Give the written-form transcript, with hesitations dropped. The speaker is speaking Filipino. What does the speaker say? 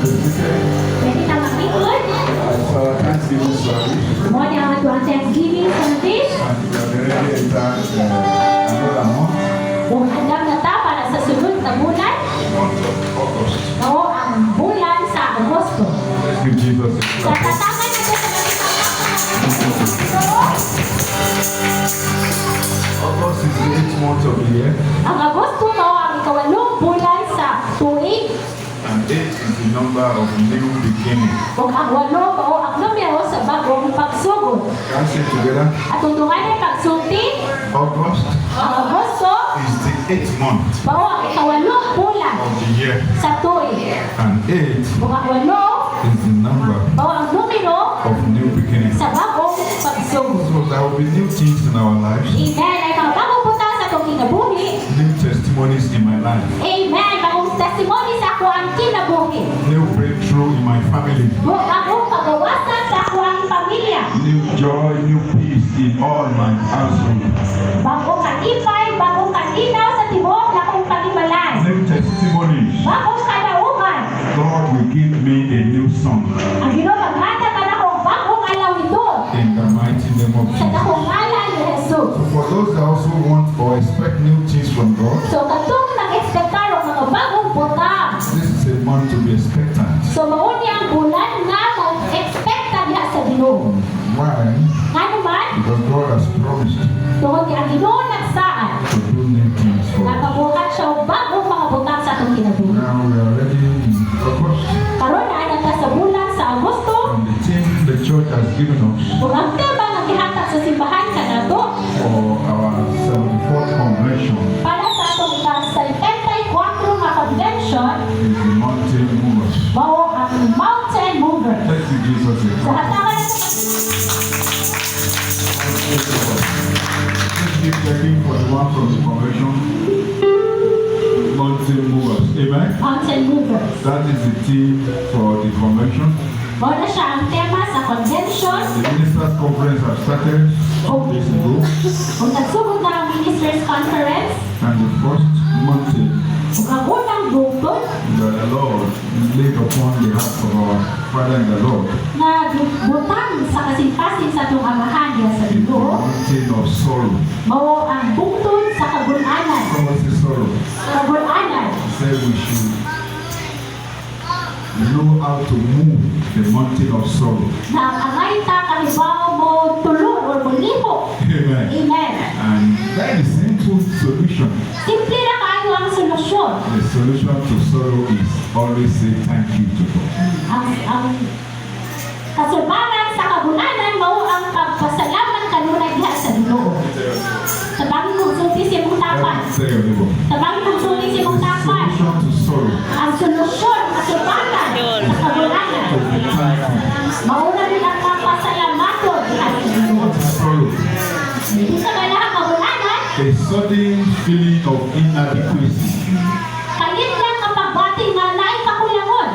be seated. Pwede na makikot. It's our Thanksgiving service. Mo niya ato ang Thanksgiving service. And we have already entered another month, Kung handang na ta para sa sunod na bulan, month of August. o ang bulan sa Agosto. Let's give Jesus a Sa clap. tatangan na sa August is the 8th month of the year, ang Agosto mao ang ikawalong bulan sa tuig. and 8 is the number of new beginning. Kung ang walo mao ang numero sa bagong pagsugod. Can we say it together? At tuntungan ay pagsulti, August ang Agosto is the 8th month mao ang ikawalong bulan of the year, sa tuig. and 8 Kung ang walo is the number mao ang numero of new beginning. sa bagong pagsugod. So there will be new things in our lives, Amen. Ay mga bagong punta sa itong kinabuhi. new testimonies in my life, Amen. Bagong testimony sa ako ang kinabuhi. new breakthrough in my family, Bagong pagawasan sa ako ang pamilya. new joy, new peace in all my household, Bagong katipay, bagong katinaw sa tibok na akong panimalan. new testimonies. Bagong kalauman. God will give me a new song Ang Ginoo maghanda ka na akong bagong alaw ito. in the mighty name of Sa Jesus. dakong ngalan ni Jesus. So for those that also want or expect new things from God, So katong nag-expectar ang mga bagong butang. this is a month to be expectant. So mauni ang bulan nga mag-expecta diha sa Ginoo. Why? Nga naman, Because God has promised tungod kay ang Ginoo nagsaan. to do new things for us. Nakabuhat siya og bagong mga butang sa atong kinabuhi. Now we are already in August, Karon na nata sa bulan sa Agosto, and the theme the church has given us ug ang tema nga gihatag sa simbahan kanato for our 74th convention para sa atong ka-74 nga convention is the mountain movers. mao ang Mountain Mover. Let's give Jesus a Sa clap. hatagan Let's keep checking for the one from the convention. Mountain movers. Amen. Mountain Mover. That is the theme for the convention. Mao na siya ang tema sa convention. The ministers' conference has started some days ago, Kung nagsugod na ang Ministers' Conference, and the first mountain ug ang unang bukod that the Lord laid upon the heart of our Father in the Lord na butang sa kasimpasin sa itong amahan diya sa is the Ginoo, mountain of sorrow. mao ang bungtod sa kagun-anan. Someone say sorrow. Kagun-anan. Say we should know how to move the mountain of sorrow. Na ang angay ta kahibaw mo tulon or muliho. Amen. Amen. And that is simple solution. Simple na kayo ang solusyon. The solution to sorrow is always say thank you to God. Ang kasubaran sa kagun-anan mao ang pagpasalamat kanunay diha sa Ginoo. Sabang kung sulti si mong tapan. Say your neighbor. Sabang kung sulti si The mong tapan. solution to sorrow Ang solusyon, kasubaran sa kagun-anan. is thankful. Mauna rin ang papasalamaton diha sa Ginoo. What is sorrow? Hindi sa kailangan kagun-anan, A sudden feeling of inadequacy